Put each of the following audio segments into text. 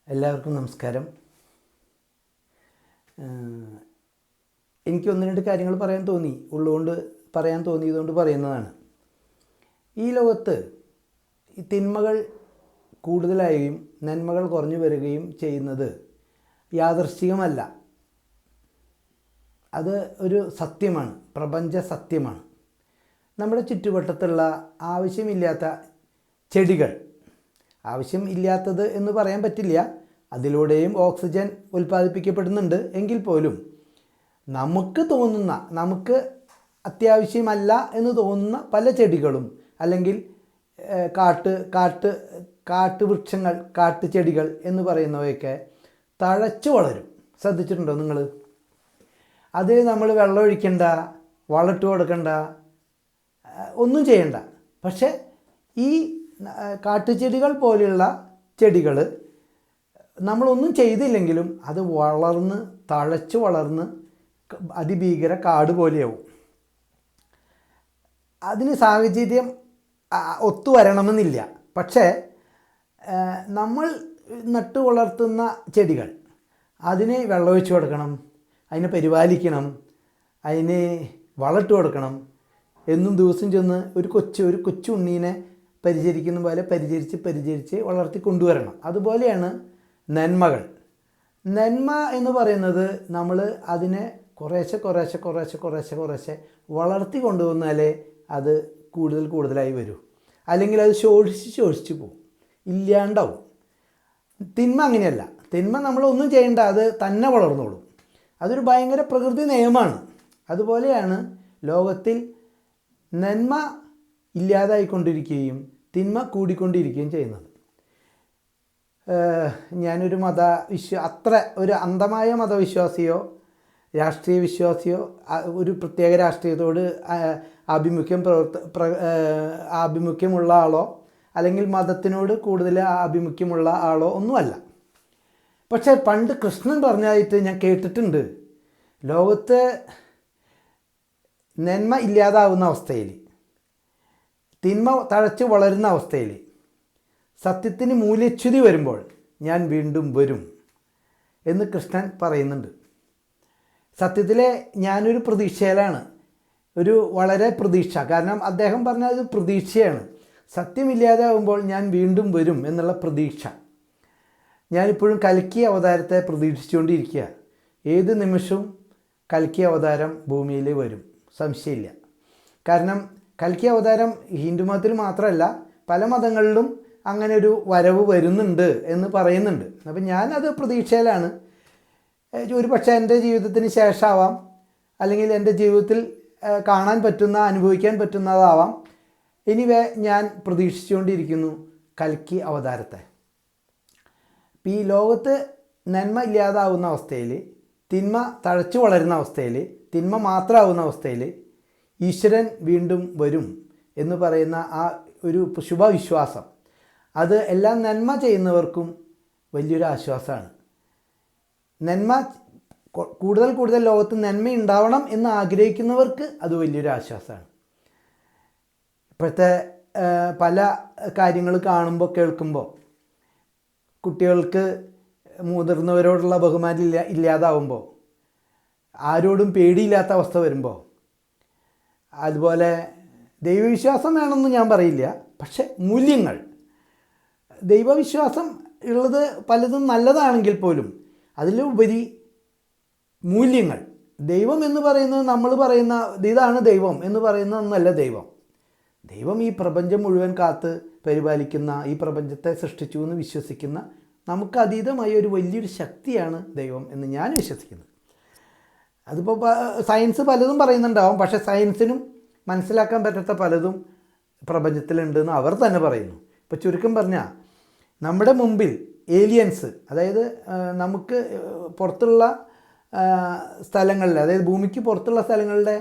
എല്ലാവർക്കും നമസ്കാരം. എനിക്ക് ഒന്ന് രണ്ട് കാര്യങ്ങൾ പറയാൻ തോന്നിയതുകൊണ്ട് പറയുന്നതാണ്. ഈ ലോകത്ത് ഈ തിന്മകൾ കൂടുതലായും നന്മകൾ കുറഞ്ഞു വരികയും ചെയ്യുന്നത് യാദൃശ്ചികമല്ല. അത് ഒരു സത്യമാണ്, പ്രപഞ്ച സത്യമാണ്. നമ്മുടെ ചുറ്റുവട്ടത്തുള്ള ആവശ്യമില്ലാത്ത ചെടികൾ, ആവശ്യമില്ലാത്തത് എന്ന് പറയാൻ പറ്റില്ല, അതിലൂടെയും ഓക്സിജൻ ഉൽപ്പാദിപ്പിക്കപ്പെടുന്നുണ്ട്. എങ്കിൽ പോലും നമുക്ക് അത്യാവശ്യമല്ല എന്ന് തോന്നുന്ന പല ചെടികളും, അല്ലെങ്കിൽ കാട്ടുവൃക്ഷങ്ങൾ, കാട്ടുചെടികൾ എന്ന് പറയുന്നവയൊക്കെ തഴച്ചു വളരും. ശ്രദ്ധിച്ചിട്ടുണ്ടോ നിങ്ങൾ? അത് നമ്മൾ വെള്ളമൊഴിക്കണ്ട, വളമിട്ട് കൊടുക്കണ്ട, ഒന്നും ചെയ്യണ്ട. പക്ഷേ ഈ കാട്ടുചെടികൾ പോലെയുള്ള ചെടികൾ നമ്മളൊന്നും ചെയ്തില്ലെങ്കിലും അത് തഴച്ചു വളർന്ന് അതിഭീകര കാട് പോലെയാവും. അതിന് സാഹചര്യം ഒത്തു വരണമെന്നില്ല. പക്ഷേ നമ്മൾ നട്ടു വളർത്തുന്ന ചെടികൾ, അതിന് വെള്ളമൊഴിച്ച് കൊടുക്കണം, അതിനെ പരിപാലിക്കണം, അതിന് വളമിട്ട് കൊടുക്കണം. എന്നും ദിവസം ചെന്ന് ഒരു കൊച്ചു ഉണ്ണീനെ പരിചരിക്കുന്ന പോലെ പരിചരിച്ച് വളർത്തി കൊണ്ടുവരണം. അതുപോലെയാണ് നന്മകൾ. നന്മ എന്ന് പറയുന്നത് നമ്മൾ അതിനെ കുറേശ്ശെ വളർത്തി കൊണ്ടുവന്നാലേ അത് കൂടുതലായി വരൂ. അല്ലെങ്കിൽ അത് ശോഷിച്ച് പോകും, ഇല്ലാണ്ടാവും. തിന്മ അങ്ങനെയല്ല. തിന്മ നമ്മളൊന്നും ചെയ്യേണ്ട, അത് തന്നെ വളർന്നോളും. അതൊരു ഭയങ്കര പ്രകൃതി നിയമമാണ്. അതുപോലെയാണ് ലോകത്തിൽ നന്മ ഇല്ലാതായിക്കൊണ്ടിരിക്കുകയും തിന്മ കൂടിക്കൊണ്ടിരിക്കുകയും ചെയ്യുന്നത്. ഞാനൊരു അത്ര ഒരു അന്ധമായ മതവിശ്വാസിയോ രാഷ്ട്രീയ വിശ്വാസിയോ ഒരു പ്രത്യേക രാഷ്ട്രീയത്തോട് ആഭിമുഖ്യമുള്ള ആളോ അല്ലെങ്കിൽ മതത്തിനോട് കൂടുതൽ ആഭിമുഖ്യമുള്ള ആളോ ഒന്നുമല്ല. പക്ഷേ പണ്ട് കൃഷ്ണൻ പറഞ്ഞതായിട്ട് ഞാൻ കേട്ടിട്ടുണ്ട്, ലോകത്ത് നന്മ ഇല്ലാതാവുന്ന അവസ്ഥയിൽ, തിന്മ തഴച്ച് വളരുന്ന അവസ്ഥയിൽ, സത്യത്തിന് മൂല്യച്യുതി വരുമ്പോൾ ഞാൻ വീണ്ടും വരും എന്ന് കൃഷ്ണൻ പറയുന്നുണ്ട്. സത്യത്തിലെ ഞാനൊരു പ്രതീക്ഷയിലാണ്, വളരെ പ്രതീക്ഷ. കാരണം അദ്ദേഹം പറഞ്ഞത് പ്രതീക്ഷയാണ്. സത്യമില്ലാതാവുമ്പോൾ ഞാൻ വീണ്ടും വരും എന്നുള്ള പ്രതീക്ഷ. ഞാനിപ്പോഴും കൽക്കി അവതാരത്തെ പ്രതീക്ഷിച്ചുകൊണ്ടിരിക്കുക. ഏത് നിമിഷവും കൽക്കി അവതാരം ഭൂമിയിൽ വരും, സംശയമില്ല. കാരണം കൽക്കി അവതാരം ഹിന്ദുമതത്തിൽ മാത്രമല്ല, പല മതങ്ങളിലും അങ്ങനെ ഒരു വരവ് വരുന്നുണ്ട് എന്ന് പറയുന്നുണ്ട്. അപ്പം ഞാനത് പ്രതീക്ഷയിലാണ്. ഒരു പക്ഷേ എൻ്റെ ജീവിതത്തിന് ശേഷമാവാം, അല്ലെങ്കിൽ എൻ്റെ ജീവിതത്തിൽ കാണാൻ പറ്റുന്ന, അനുഭവിക്കാൻ പറ്റുന്നതാവാം. എനിവേ ഞാൻ പ്രതീക്ഷിച്ചുകൊണ്ടിരിക്കുന്നു കൽക്കി അവതാരത്തെ. ഈ ലോകത്ത് നന്മ ഇല്ലാതാവുന്ന അവസ്ഥയിൽ, തിന്മ തഴച്ചു വളരുന്ന അവസ്ഥയിൽ, തിന്മ മാത്രമാവുന്ന അവസ്ഥയിൽ ഈശ്വരൻ വീണ്ടും വരും എന്ന് പറയുന്ന ആ ഒരു ശുഭവിശ്വാസം, അത് എല്ലാ നന്മ ചെയ്യുന്നവർക്കും വലിയൊരു ആശ്വാസമാണ്. നന്മ കൂടുതൽ ലോകത്ത് നന്മ ഉണ്ടാവണം എന്ന് ആഗ്രഹിക്കുന്നവർക്ക് അത് വലിയൊരു ആശ്വാസമാണ്. ഇപ്പോഴത്തെ പല കാര്യങ്ങൾ കാണുമ്പോൾ കേൾക്കുമ്പോൾ, കുട്ടികൾക്ക് മുതിർന്നവരോടുള്ള ബഹുമാനം ഇല്ലാതാവുമ്പോൾ, ആരോടും പേടിയില്ലാത്ത അവസ്ഥ വരുമ്പോൾ, അതുപോലെ ദൈവവിശ്വാസം വേണമെന്ന് ഞാൻ പറയില്ല, പക്ഷെ മൂല്യങ്ങൾ, ദൈവവിശ്വാസം ഉള്ളത് പലതും നല്ലതാണെങ്കിൽ പോലും അതിലുപരി മൂല്യങ്ങൾ, ദൈവം എന്ന് പറയുന്നത് നമ്മൾ പറയുന്ന ഇതാണ് ദൈവം എന്ന് പറയുന്നതൊന്നല്ല ദൈവം. ദൈവം ഈ പ്രപഞ്ചം മുഴുവൻ കാത്ത് പരിപാലിക്കുന്ന, ഈ പ്രപഞ്ചത്തെ സൃഷ്ടിച്ചു എന്ന് വിശ്വസിക്കുന്ന നമുക്ക് അതീതമായ ഒരു വലിയൊരു ശക്തിയാണ് ദൈവം എന്ന് ഞാൻ വിശ്വസിക്കുന്നത്. അതിപ്പോൾ സയൻസ് പലതും പറയുന്നുണ്ടാവും, പക്ഷേ സയൻസിനും മനസ്സിലാക്കാൻ പറ്റാത്ത പലതും പ്രപഞ്ചത്തിലുണ്ടെന്ന് അവർ തന്നെ പറയുന്നു. ഇപ്പോൾ ചുരുക്കം പറഞ്ഞാൽ, നമ്മുടെ മുമ്പിൽ ഏലിയൻസ്, അതായത് നമുക്ക് പുറത്തുള്ള സ്ഥലങ്ങളിൽ, അതായത് ഭൂമിക്ക് പുറത്തുള്ള സ്ഥലങ്ങളുടെ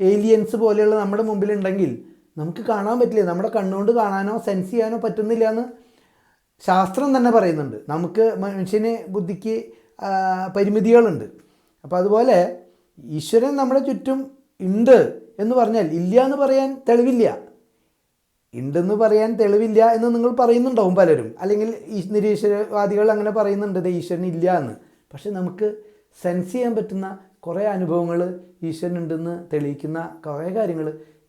ഏലിയൻസ് പോലെയുള്ള നമ്മുടെ മുമ്പിലുണ്ടെങ്കിൽ നമുക്ക് കാണാൻ പറ്റില്ല. നമ്മുടെ കണ്ണുകൊണ്ട് കാണാനോ സെൻസ് ചെയ്യാനോ പറ്റുന്നില്ല എന്ന് ശാസ്ത്രം തന്നെ പറയുന്നുണ്ട്. നമുക്ക് മനുഷ്യന് ബുദ്ധിക്ക് പരിമിതികളുണ്ട്. അപ്പോൾ അതുപോലെ ഈശ്വരൻ നമ്മുടെ ചുറ്റും ഉണ്ട് എന്ന് പറഞ്ഞാൽ ഇല്ല എന്ന് പറയാൻ തെളിവില്ല. ഉണ്ടെന്ന് പറയാൻ തെളിവില്ല എന്ന് നിങ്ങൾ പറയുന്നുണ്ടാവും പലരും, അല്ലെങ്കിൽ ഈ നിരീശ്വരവാദികൾ അങ്ങനെ പറയുന്നുണ്ട് ഈശ്വരൻ ഇല്ല എന്ന്. പക്ഷെ നമുക്ക് സെൻസ് ചെയ്യാൻ പറ്റുന്ന കുറേ അനുഭവങ്ങൾ ഈശ്വരൻ ഉണ്ടെന്ന് തെളിയിക്കുന്ന കുറേ കാര്യങ്ങൾ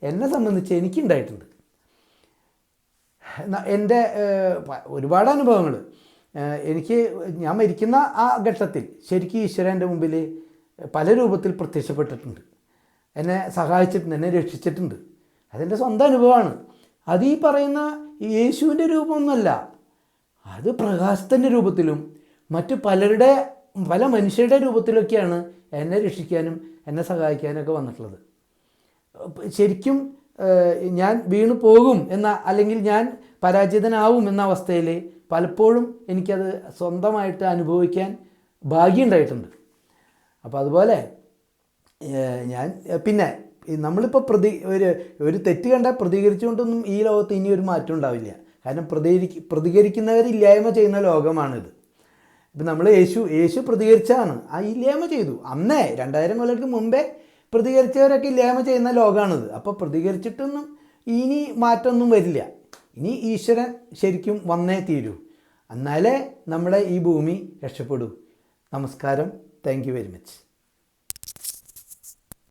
എന്നെ സംബന്ധിച്ച് എനിക്കുണ്ടായിട്ടുണ്ട്. എൻ്റെ ഒരുപാട് അനുഭവങ്ങൾ എനിക്ക് ഞാൻ മരിക്കുന്ന ആ ഘട്ടത്തിൽ ശരിക്കും ഈശ്വരൻ എൻ്റെ മുമ്പിൽ പല രൂപത്തിൽ പ്രത്യക്ഷപ്പെട്ടിട്ടുണ്ട്, എന്നെ സഹായിച്ചിട്ടുണ്ട്, എന്നെ രക്ഷിച്ചിട്ടുണ്ട്. അതെൻ്റെ സ്വന്തം അനുഭവമാണ്. അത് ഈ പറയുന്ന യേശുവിൻ്റെ രൂപമൊന്നുമല്ല, അത് പ്രകാശത്തിൻ്റെ രൂപത്തിലും മറ്റു പല മനുഷ്യരുടെ രൂപത്തിലൊക്കെയാണ് എന്നെ രക്ഷിക്കാനും എന്നെ സഹായിക്കാനൊക്കെ വന്നിട്ടുള്ളത്. ശരിക്കും ഞാൻ വീണു പോകും അല്ലെങ്കിൽ ഞാൻ പരാജിതനാവും എന്ന അവസ്ഥയിൽ പലപ്പോഴും എനിക്കത് സ്വന്തമായിട്ട് അനുഭവിക്കാൻ ഭാഗ്യമുണ്ടായിട്ടുണ്ട്. അപ്പോൾ അതുപോലെ ഞാൻ പിന്നെ നമ്മളിപ്പോൾ ഒരു തെറ്റ് കണ്ടാൽ പ്രതികരിച്ചുകൊണ്ടൊന്നും ഈ ലോകത്ത് ഇനി ഒരു മാറ്റം ഉണ്ടാവില്ല. കാരണം പ്രതികരിക്കുന്നവരില്ലായ്മ ചെയ്യുന്ന ലോകമാണിത്. ഇപ്പം നമ്മൾ യേശു പ്രതികരിച്ചാണ്, ആ ഇല്ലായ്മ ചെയ്തു. അന്നേ 2000 കൊല്ലങ്ങൾക്ക് മുമ്പേ പ്രതികരിച്ചവരൊക്കെ ഇല്ലായ്മ ചെയ്യുന്ന ലോകമാണിത്. അപ്പോൾ പ്രതികരിച്ചിട്ടൊന്നും ഇനി മാറ്റമൊന്നും വരില്ല. ഇനി ഈശ്വരൻ ശരിക്കും വന്നേ തീരൂ, എന്നാലേ നമ്മുടെ ഈ ഭൂമി രക്ഷപ്പെടൂ. നമസ്കാരം. Thank you very much.